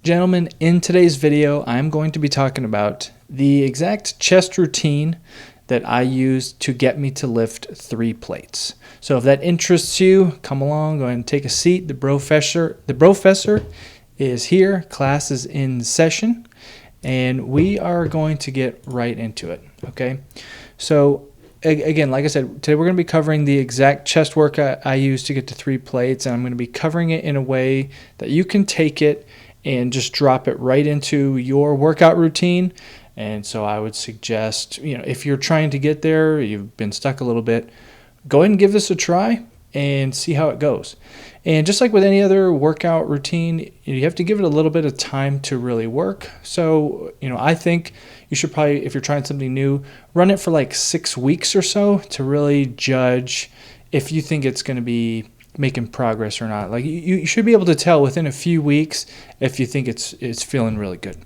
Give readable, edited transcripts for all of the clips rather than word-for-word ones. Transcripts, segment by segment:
Gentlemen, in today's video, I'm going to be talking about the exact chest routine that I use to get me to lift 3 plates. So if that interests you, come along, go ahead and take a seat. The Brofessor is here, class is in session, and we are going to get right into it, okay? So again, like I said, today we're going to be covering the exact chest work I use to get to 3 plates, and I'm going to be covering it in a way that you can take it and just drop it right into your workout routine. And so I would suggest, if you're trying to get there, you've been stuck a little bit, go ahead and give this a try and see how it goes. And just like with any other workout routine, you have to give it a little bit of time to really work. So, I think you should probably, if you're trying something new, run it for like 6 weeks or so to really judge if you think it's going to be making progress or not. Like you should be able to tell within a few weeks if you think it's feeling really good.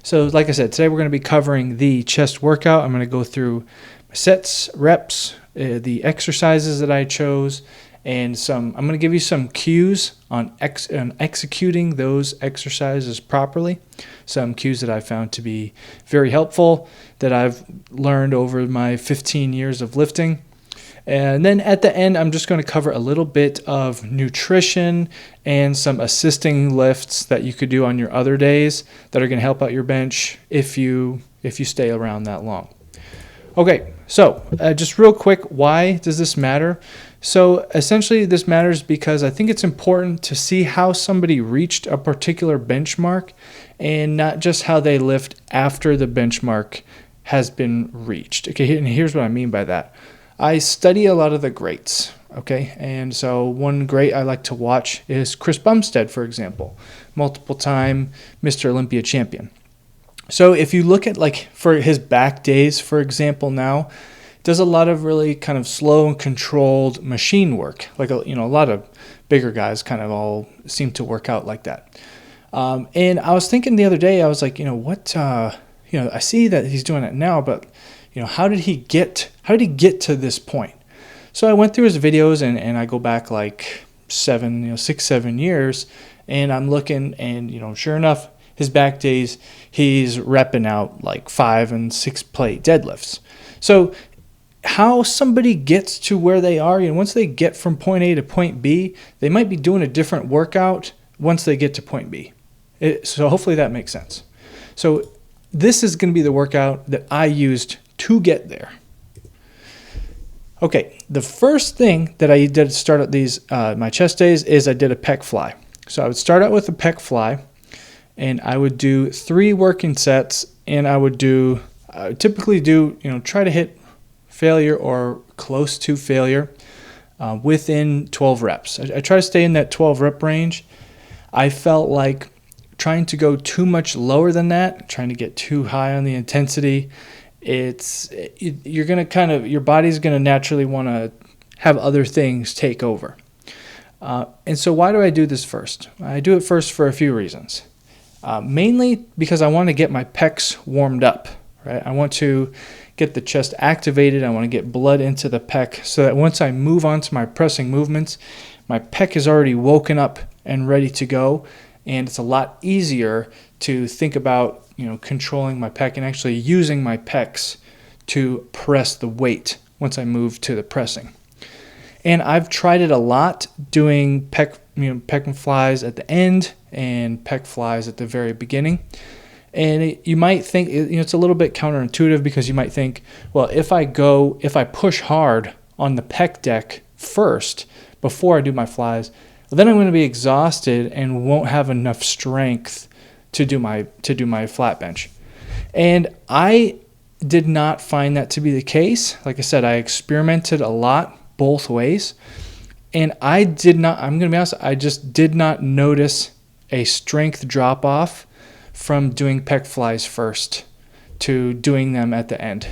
So like I said, today we're going to be covering the chest workout. I'm going to go through my sets, reps, the exercises that I chose, and I'm going to give you some cues on executing those exercises properly. Some cues that I found to be very helpful that I've learned over my 15 years of lifting. And then at the end, I'm just going to cover a little bit of nutrition and some assisting lifts that you could do on your other days that are going to help out your bench if you stay around that long. Okay, so just real quick, why does this matter? So essentially this matters because I think it's important to see how somebody reached a particular benchmark and not just how they lift after the benchmark has been reached. Okay, and here's what I mean by that. I study a lot of the greats, okay? And so one great I like to watch is Chris Bumstead, for example, multiple-time Mr. Olympia champion. So if you look at, for his back days, for example, now, does a lot of really kind of slow and controlled machine work. Like, a lot of bigger guys kind of all seem to work out like that. And I was thinking the other day, I was like, I see that he's doing it now, but how did he get to this point? So I went through his videos and I go back like 6, 7 years, and I'm looking, and sure enough, his back days, he's repping out like 5 and 6 plate deadlifts. So how somebody gets to where they are, once they get from point A to point B, they might be doing a different workout once they get to point B. So hopefully that makes sense. So this is going to be the workout that I used to get there. Okay, the first thing that I did to start out these my chest days is I did a pec fly. So I would start out with a pec fly, and I would do 3 working sets, and I would typically do try to hit failure or close to failure within 12 reps. I try to stay in that 12 rep range. I felt like trying to go too much lower than that, trying to get too high on the intensity, your body's gonna naturally want to have other things take over. And so why do I do this first? I do it first for a few reasons. Mainly because I want to get my pecs warmed up, right? I want to get the chest activated. I want to get blood into the pec so that once I move on to my pressing movements, my pec is already woken up and ready to go. And it's a lot easier to think about controlling my pec and actually using my pecs to press the weight once I move to the pressing. And I've tried it a lot doing pec flies at the end and pec flies at the very beginning. And you might think it's a little bit counterintuitive because you might think, well, if I push hard on the pec deck first before I do my flies, then I'm going to be exhausted and won't have enough strength to do my flat bench. And I did not find that to be the case. Like I said, I experimented a lot both ways, and I'm going to be honest, I just did not notice a strength drop off from doing pec flies first to doing them at the end.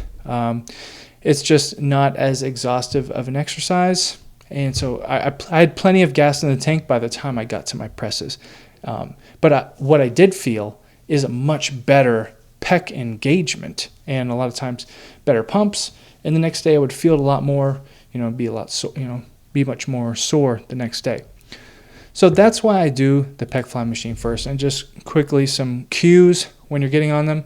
It's just not as exhaustive of an exercise, and so I had plenty of gas in the tank by the time I got to my presses. But what I did feel is a much better pec engagement and a lot of times better pumps. And the next day I would feel it a lot more, be much more sore the next day. So that's why I do the pec fly machine first. And just quickly, some cues when you're getting on them.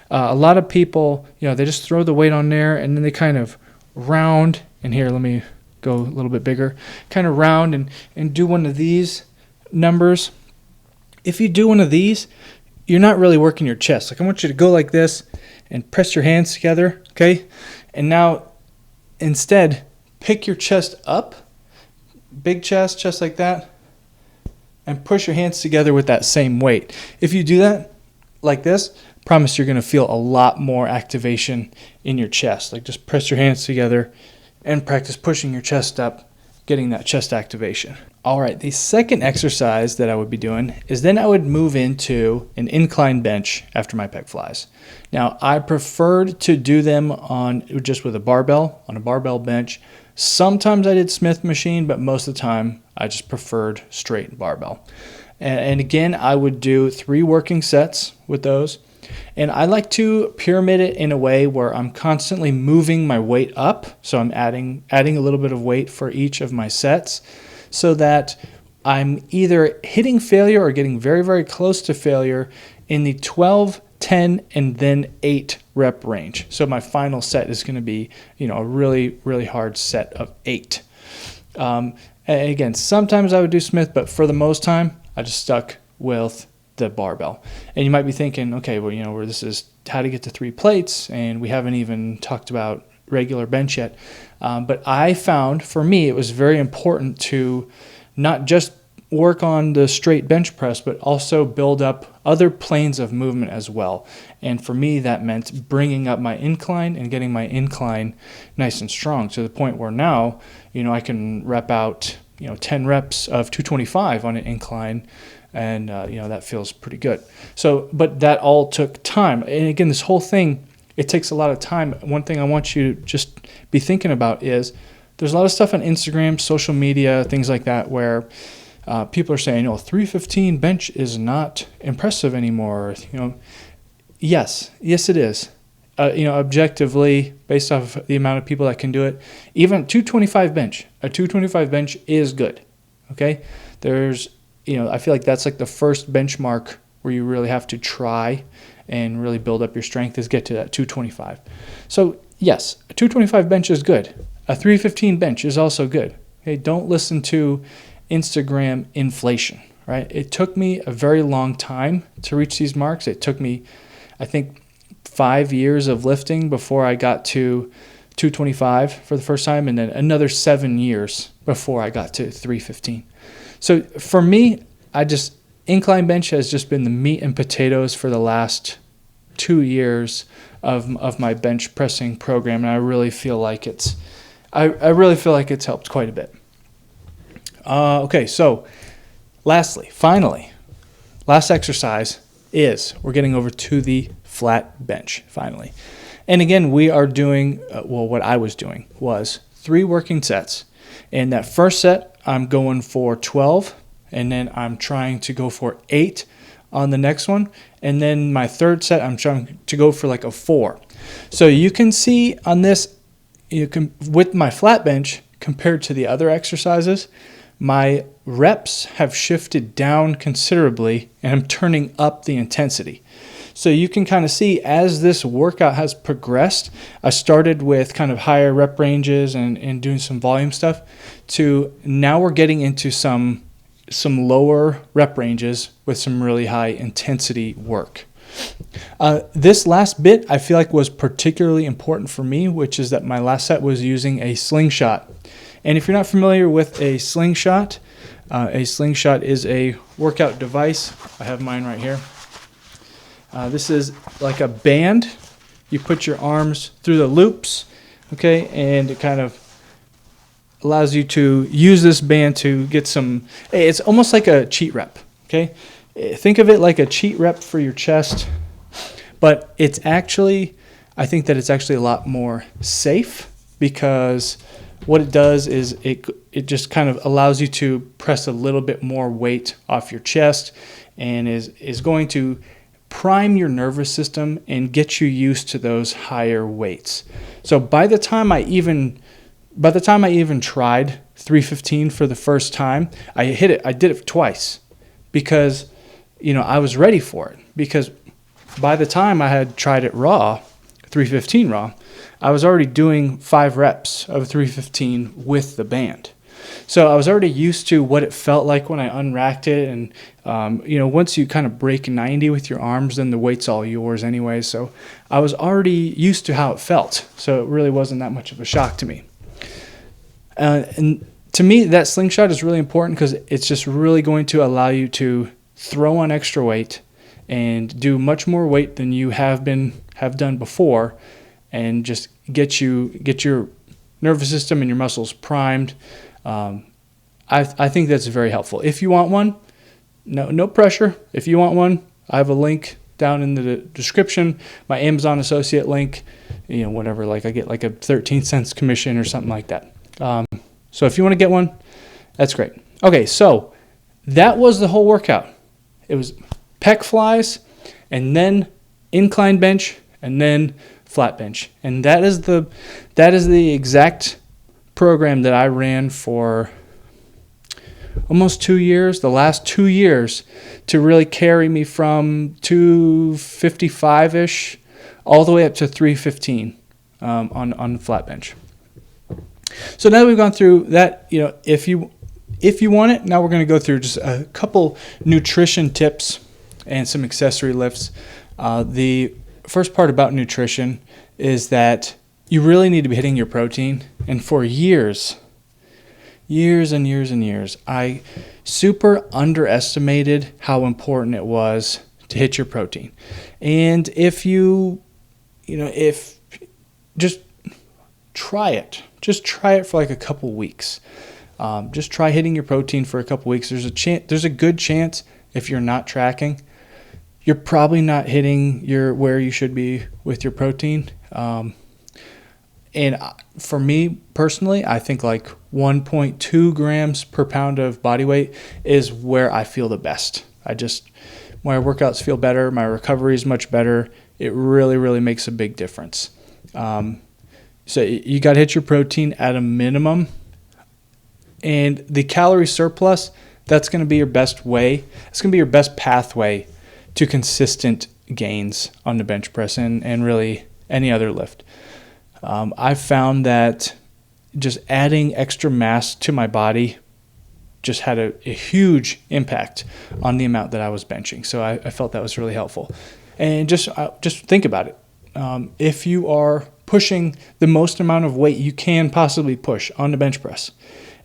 A lot of people, they just throw the weight on there and then they kind of round. And here, let me go a little bit bigger. Kind of round and do one of these numbers. If you do one of these, you're not really working your chest. Like, I want you to go like this and press your hands together, okay? And now, instead, pick your chest up, big chest like that, and push your hands together with that same weight. If you do that like this, promise you're going to feel a lot more activation in your chest. Like, just press your hands together and practice pushing your chest up, getting that chest activation. All right, the second exercise that I would be doing is then I would move into an incline bench after my pec flies. Now, I preferred to do them on just with a barbell, on a barbell bench. Sometimes I did Smith machine, but most of the time I just preferred straight barbell. And again, I would do 3 working sets with those. And I like to pyramid it in a way where I'm constantly moving my weight up. So I'm adding a little bit of weight for each of my sets so that I'm either hitting failure or getting very, very close to failure in the 12, 10, and then 8 rep range. So my final set is going to be, a really, really hard set of 8. And again, sometimes I would do Smith, but for the most time, I just stuck with the barbell. And you might be thinking, okay, well, where this is how to get to 3 plates, and we haven't even talked about regular bench yet. But I found, for me, it was very important to not just work on the straight bench press, but also build up other planes of movement as well. And for me, that meant bringing up my incline and getting my incline nice and strong to the point where now, I can rep out, 10 reps of 225 on an incline. And, that feels pretty good. So, but that all took time. And again, this whole thing, it takes a lot of time. One thing I want you to just be thinking about is there's a lot of stuff on Instagram, social media, things like that, where people are saying, 315 bench is not impressive anymore. Yes, it is. Objectively, based off the amount of people that can do it, even 225 bench, a 225 bench is good. Okay, there's, I feel like that's like the first benchmark where you really have to try and really build up your strength is get to that 225. So yes, a 225 bench is good. A 315 bench is also good. Okay, don't listen to Instagram inflation, right? It took me a very long time to reach these marks. It took me, I think, 5 years of lifting before I got to 225 for the first time, and then another 7 years before I got to 315. So for me, incline bench has just been the meat and potatoes for the last 2 years of my bench pressing program, and I really feel like it's helped quite a bit. Okay, so finally, last exercise is we're getting over to the flat bench finally. And again, we are doing, what I was doing was 3 working sets. And that first set, I'm going for 12, and then I'm trying to go for 8 on the next one. And then my third set, I'm trying to go for like a 4. So you can see on this, with my flat bench compared to the other exercises, my reps have shifted down considerably, and I'm turning up the intensity. So you can kind of see as this workout has progressed, I started with kind of higher rep ranges and doing some volume stuff to now we're getting into some lower rep ranges with some really high intensity work. This last bit I feel like was particularly important for me, which is that my last set was using a slingshot. And if you're not familiar with a slingshot is a workout device. I have mine right here. This is like a band. You put your arms through the loops, okay, and it kind of allows you to use this band to get some, it's almost like a cheat rep, okay? Think of it like a cheat rep for your chest, but I think that it's actually a lot more safe because what it does is it just kind of allows you to press a little bit more weight off your chest and is going to prime your nervous system and get you used to those higher weights. So by the time I even tried 315 for the first time, I did it twice because, I was ready for it. Because by the time I had tried it raw, 315 raw, I was already doing 5 reps of 315 with the band. So I was already used to what it felt like when I unracked it. And, once you kind of break 90 with your arms, then the weight's all yours anyway. So I was already used to how it felt. So it really wasn't that much of a shock to me. And to me, that slingshot is really important because it's just really going to allow you to throw on extra weight and do much more weight than you have done before, and just get your nervous system and your muscles primed. I think that's very helpful. If you want one, no pressure. If you want one, I have a link down in the description, my Amazon associate link, whatever, like I get like a 13 cents commission or something like that. So if you want to get one, that's great. Okay, so that was the whole workout. It was pec flies, and then incline bench, and then flat bench. And that is the exact program that I ran for almost 2 years, the last 2 years, to really carry me from 255-ish all the way up to 315 on the flat bench. So now that we've gone through that, if you want it, now we're going to go through just a couple nutrition tips and some accessory lifts. The first part about nutrition is that you really need to be hitting your protein. And for years and years and years, I super underestimated how important it was to hit your protein. And if just try it. Just try it for like a couple weeks. Just try hitting your protein for a couple weeks. There's a good chance if you're not tracking, you're probably not hitting where you should be with your protein. And for me personally, I think like 1.2 grams per pound of body weight is where I feel the best. My workouts feel better. My recovery is much better. It really, really makes a big difference. So you got to hit your protein at a minimum. And the calorie surplus, that's going to be your best way. It's going to be your best pathway to consistent gains on the bench press and really any other lift. I've found that just adding extra mass to my body just had a huge impact on the amount that I was benching. So I felt that was really helpful. And just think about it. If you are pushing the most amount of weight you can possibly push on the bench press,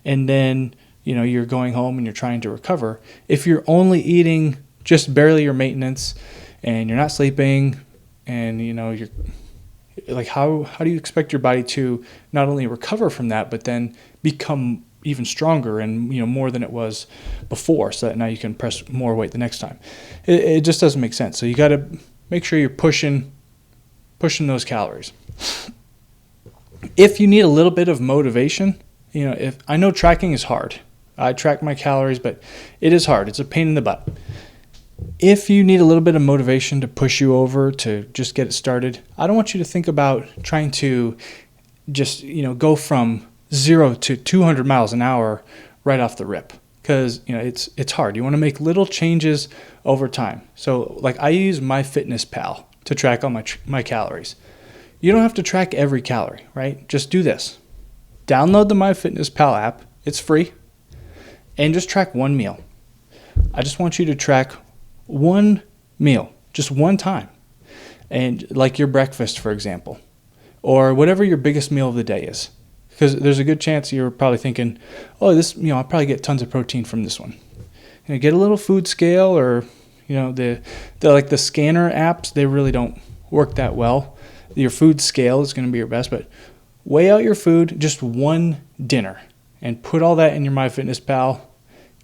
and then you're going home and you're trying to recover, if you're only eating just barely your maintenance and you're not sleeping, and you're like, how do you expect your body to not only recover from that, but then become even stronger and more than it was before, so that now you can press more weight the next time? It just doesn't make sense. So you got to make sure you're pushing those calories. If you need a little bit of motivation, if I know tracking is hard. I track my calories, but it is hard. It's a pain in the butt. If you need a little bit of motivation to push you over to just get it started, I don't want you to think about trying to just, go from 0 to 200 miles an hour right off the rip, because, it's hard. You want to make little changes over time. So like I use MyFitnessPal to track all my calories. You don't have to track every calorie, right? Just do this. Download the MyFitnessPal app. It's free. And just track one meal. I just want you to track one meal, just one time. And like your breakfast, for example, or whatever your biggest meal of the day is. Because there's a good chance you're probably thinking, oh, this, I'll probably get tons of protein from this one. Get a little food scale, or, the scanner apps, they really don't work that well. Your food scale is going to be your best, but weigh out your food, just one dinner, and put all that in your MyFitnessPal.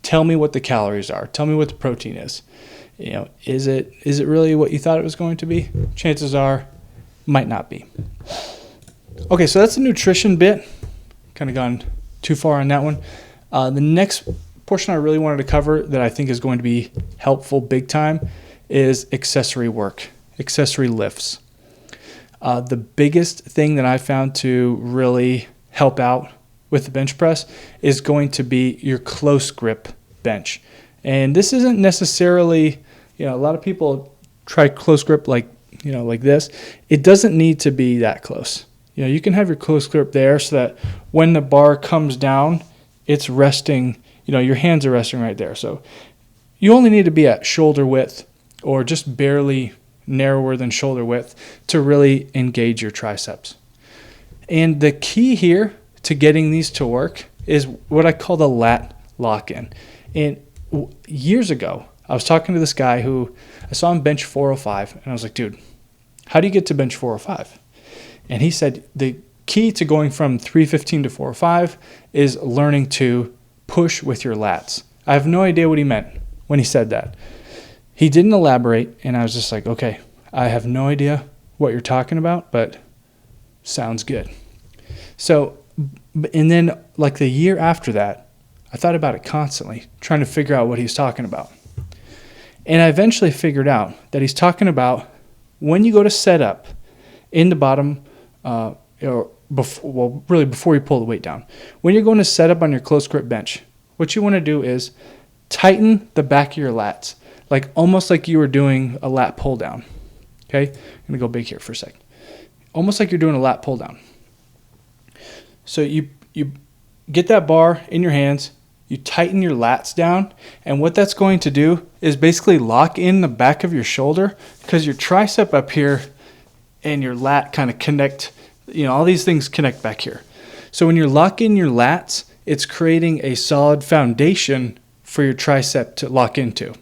Tell me what the calories are. Tell me what the protein is. Is it really what you thought it was going to be? Chances are, might not be. Okay, so that's the nutrition bit. Kind of gone too far on that one. The next portion I really wanted to cover that I think is going to be helpful big time is accessory work, accessory lifts. The biggest thing that I found to really help out with the bench press is going to be your close grip bench. And this isn't necessarily, a lot of people try close grip like this. It doesn't need to be that close. You can have your close grip there so that when the bar comes down, it's resting, your hands are resting right there. So you only need to be at shoulder width or just barely narrower than shoulder width to really engage your triceps. And the key here to getting these to work is what I call the lat lock-in. And years ago, I was talking to this guy who I saw him bench 405, and I was like, dude, how do you get to bench 405? And he said the key to going from 315 to 405 is learning to push with your lats. I have no idea what he meant when he said that. He didn't elaborate, and I was just like, okay, I have no idea what you're talking about, but sounds good. So, and then like the year after that, I thought about it constantly, trying to figure out what he's talking about. And I eventually figured out that he's talking about when you go to set up in the bottom, or before you pull the weight down. When you're going to set up on your close grip bench, what you want to do is tighten the back of your lats, like almost like you were doing a lat pull down. Okay, I'm going to go big here for a second. Almost like you're doing a lat pull down. So you get that bar in your hands, you tighten your lats down, and what that's going to do is basically lock in the back of your shoulder, because your tricep up here and your lat kind of connect, all these things connect back here. So when you're locking your lats, it's creating a solid foundation for your tricep to lock into.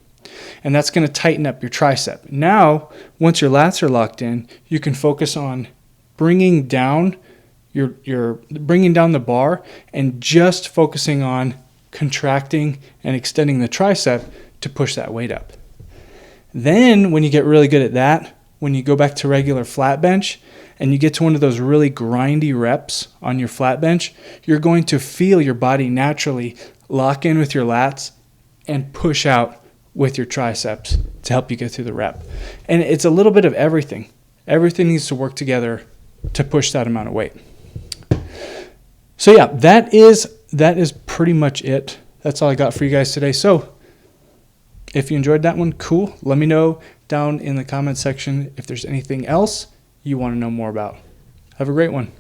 And that's going to tighten up your tricep. Now, once your lats are locked in, you can focus on bringing down bringing down the bar and just focusing on contracting and extending the tricep to push that weight up. Then when you get really good at that, when you go back to regular flat bench and you get to one of those really grindy reps on your flat bench, you're going to feel your body naturally lock in with your lats and push out with your triceps to help you get through the rep. And it's a little bit of everything. Everything needs to work together to push that amount of weight. So yeah, that is pretty much it. That's all I got for you guys today. So if you enjoyed that one, cool. Let me know down in the comment section if there's anything else you want to know more about. Have a great one.